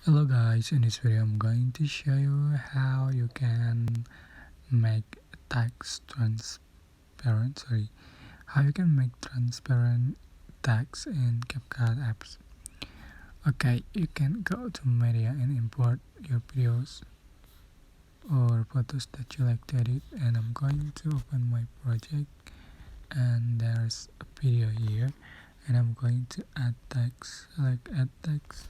Hello guys, in this video I'm going to show you how you can make text transparent, how you can make transparent text in CapCut apps. Okay, you can go to media and import your videos or photos that you like to edit, and I'm going to open my project and there's a video here, and I'm going to add text, select add text,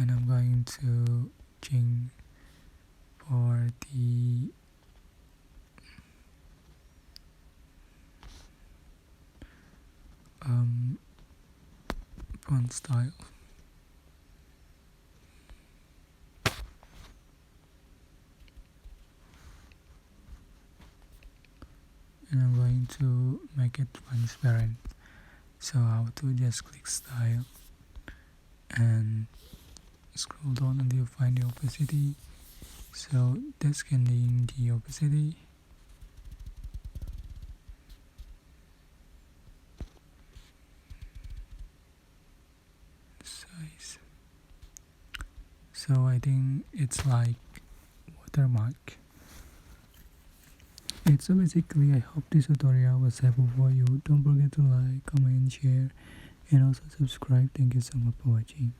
and I'm going to change for the font style, and I'm going to make it transparent. So how to just click style and scroll down until you find the opacity. So that's scanning the opacity. Size. So I think it's like watermark. So basically I hope this tutorial was helpful for you. Don't forget to like, comment, share, and also subscribe. Thank you so much for watching.